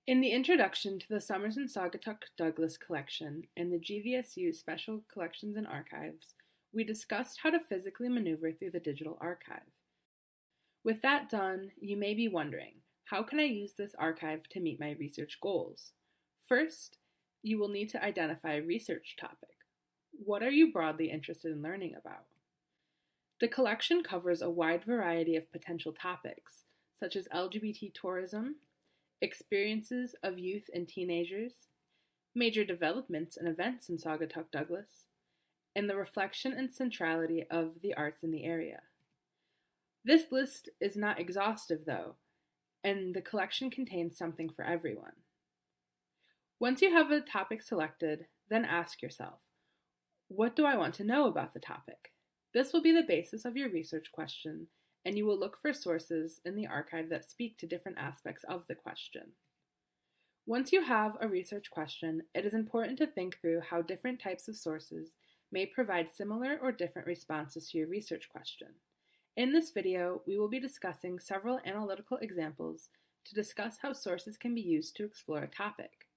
In the introduction to the Summers and Saugatuck Douglas collection in the GVSU Special Collections and Archives, we discussed how to physically maneuver through the digital archive. With that done, you may be wondering, how can I use this archive to meet my research goals? First, you will need to identify a research topic. What are you broadly interested in learning about? The collection covers a wide variety of potential topics, such as LGBT tourism, experiences of youth and teenagers, major developments and events in Saugatuck Douglas, and the reflection and centrality of the arts in the area. This list is not exhaustive, though, and the collection contains something for everyone. Once you have a topic selected, then ask yourself, what do I want to know about the topic? This will be the basis of your research question, and you will look for sources in the archive that speak to different aspects of the question. Once you have a research question, it is important to think through how different types of sources may provide similar or different responses to your research question. In this video, we will be discussing several analytical examples to discuss how sources can be used to explore a topic.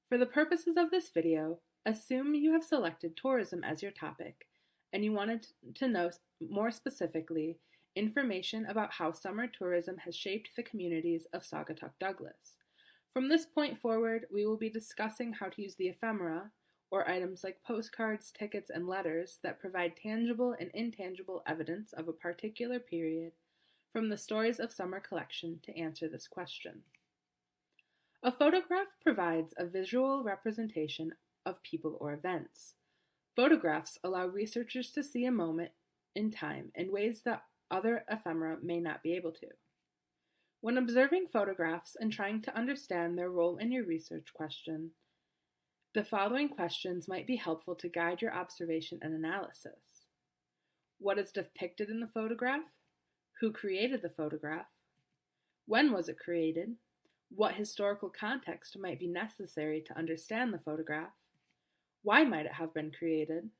For the purposes of this video, assume you have selected tourism as your topic, and you wanted to know more specifically information about how summer tourism has shaped the communities of Saugatuck Douglas. From this point forward, we will be discussing how to use the ephemera, or items like postcards, tickets, and letters that provide tangible and intangible evidence of a particular period from the Stories of Summer collection to answer this question. A photograph provides a visual representation of people or events. Photographs allow researchers to see a moment in time in ways that other ephemera may not be able to. When observing photographs and trying to understand their role in your research question, the following questions might be helpful to guide your observation and analysis. What is depicted in the photograph? Who created the photograph? When was it created? What historical context might be necessary to understand the photograph? Why might it have been created?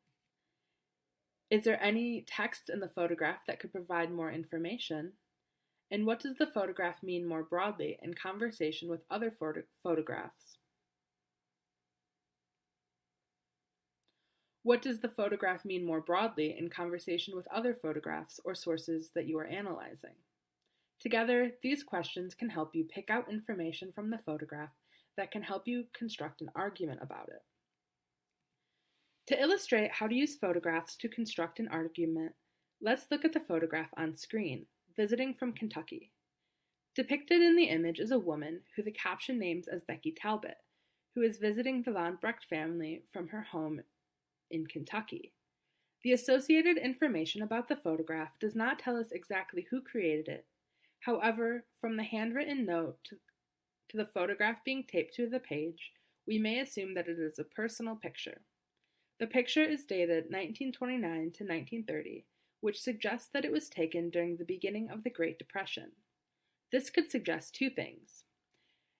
Is there any text in the photograph that could provide more information? And what does the photograph mean more broadly in conversation with other photographs? What does the photograph mean more broadly in conversation with other photographs or sources that you are analyzing? Together, these questions can help you pick out information from the photograph that can help you construct an argument about it. To illustrate how to use photographs to construct an argument, let's look at the photograph on screen, Visiting from Kentucky. Depicted in the image is a woman who the caption names as Becky Talbot, who is visiting the Von Brecht family from her home in Kentucky. The associated information about the photograph does not tell us exactly who created it. However, from the handwritten note to the photograph being taped to the page, we may assume that it is a personal picture. The picture is dated 1929 to 1930, which suggests that it was taken during the beginning of the Great Depression. This could suggest two things.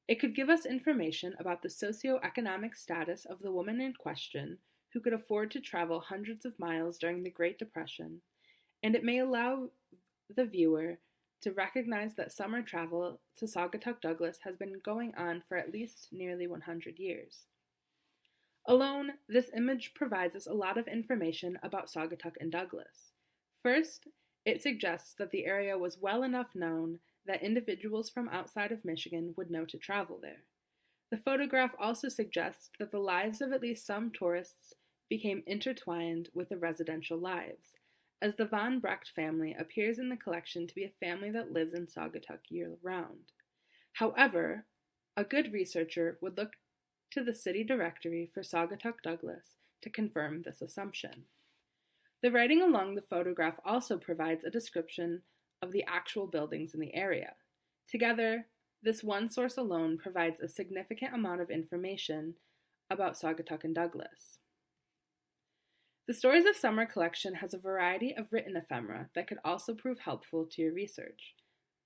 It could give us information about the socioeconomic status of the woman in question, who could afford to travel hundreds of miles during the Great Depression, and it may allow the viewer to recognize that summer travel to Saugatuck Douglas has been going on for at least nearly 100 years. Alone, this image provides us a lot of information about Saugatuck and Douglas. First, it suggests that the area was well enough known that individuals from outside of Michigan would know to travel there. The photograph also suggests that the lives of at least some tourists became intertwined with the residential lives, as the Von Brecht family appears in the collection to be a family that lives in Saugatuck year-round. However, a good researcher would look to the city directory for Saugatuck Douglas to confirm this assumption. The writing along the photograph also provides a description of the actual buildings in the area. Together, this one source alone provides a significant amount of information about Saugatuck and Douglas. The Stories of Summer collection has a variety of written ephemera that could also prove helpful to your research.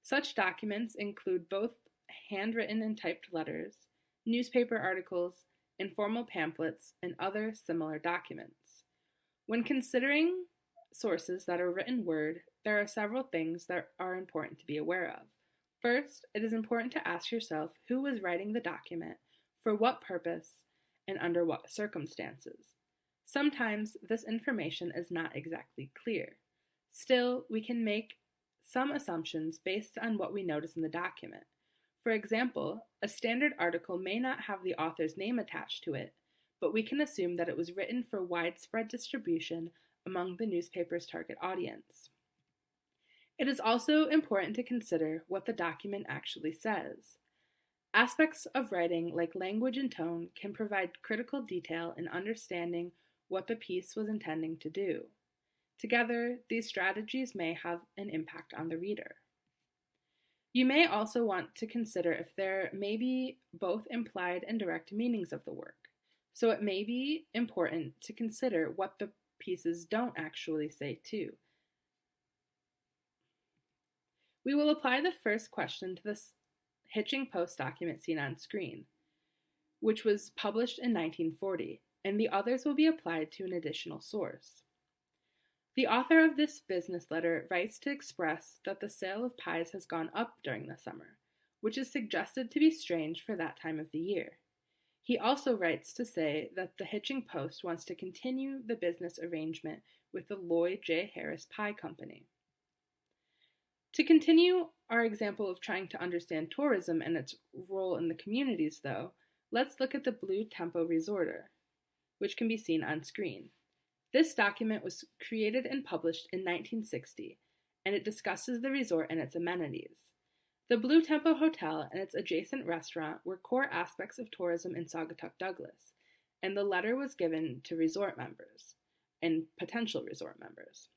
Such documents include both handwritten and typed letters, newspaper articles, informal pamphlets, and other similar documents. When considering sources that are written word, there are several things that are important to be aware of. First, it is important to ask yourself who was writing the document, for what purpose, and under what circumstances. Sometimes this information is not exactly clear. Still, we can make some assumptions based on what we notice in the document. For example, a standard article may not have the author's name attached to it, but we can assume that it was written for widespread distribution among the newspaper's target audience. It is also important to consider what the document actually says. Aspects of writing, like language and tone, can provide critical detail in understanding what the piece was intending to do. Together, these strategies may have an impact on the reader. You may also want to consider if there may be both implied and direct meanings of the work. So it may be important to consider what the pieces don't actually say too. We will apply the first question to this Hitching Post document seen on screen, which was published in 1940, and the others will be applied to an additional source. The author of this business letter writes to express that the sale of pies has gone up during the summer, which is suggested to be strange for that time of the year. He also writes to say that the Hitching Post wants to continue the business arrangement with the Lloyd J. Harris Pie Company. To continue our example of trying to understand tourism and its role in the communities, though, let's look at the Blue Tempo Resorter, which can be seen on screen. This document was created and published in 1960, and it discusses the resort and its amenities. The Blue Tempo Hotel and its adjacent restaurant were core aspects of tourism in Saugatuck Douglas, and the letter was given to resort members and potential resort members.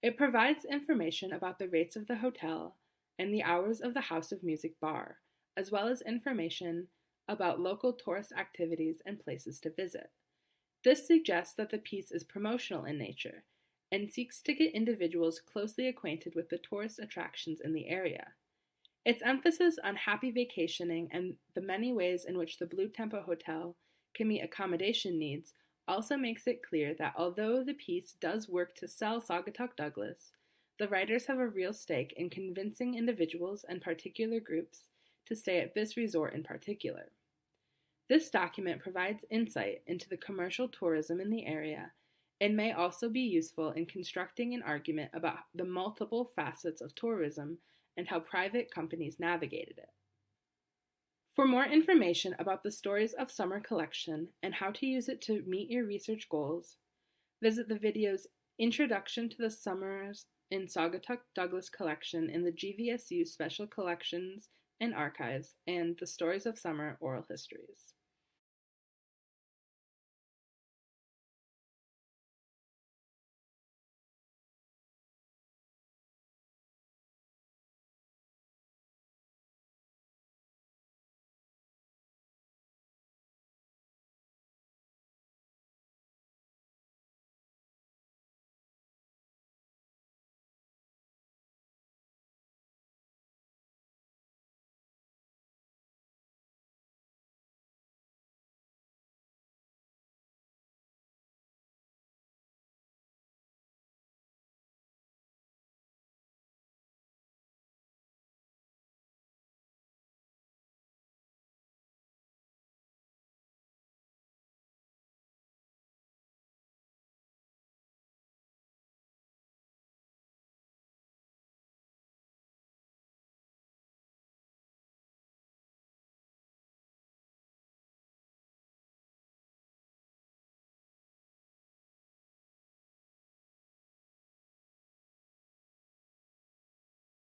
It provides information about the rates of the hotel and the hours of the House of Music bar, as well as information about local tourist activities and places to visit. This suggests that the piece is promotional in nature and seeks to get individuals closely acquainted with the tourist attractions in the area. Its emphasis on happy vacationing and the many ways in which the Blue Tempo Hotel can meet accommodation needs also makes it clear that although the piece does work to sell Saugatuck Douglas, the writers have a real stake in convincing individuals and particular groups to stay at this resort in particular. This document provides insight into the commercial tourism in the area and may also be useful in constructing an argument about the multiple facets of tourism and how private companies navigated it. For more information about the Stories of Summer collection and how to use it to meet your research goals, visit the videos Introduction to the Summers in Saugatuck Douglas collection in the GVSU Special Collections and Archives and the Stories of Summer Oral Histories.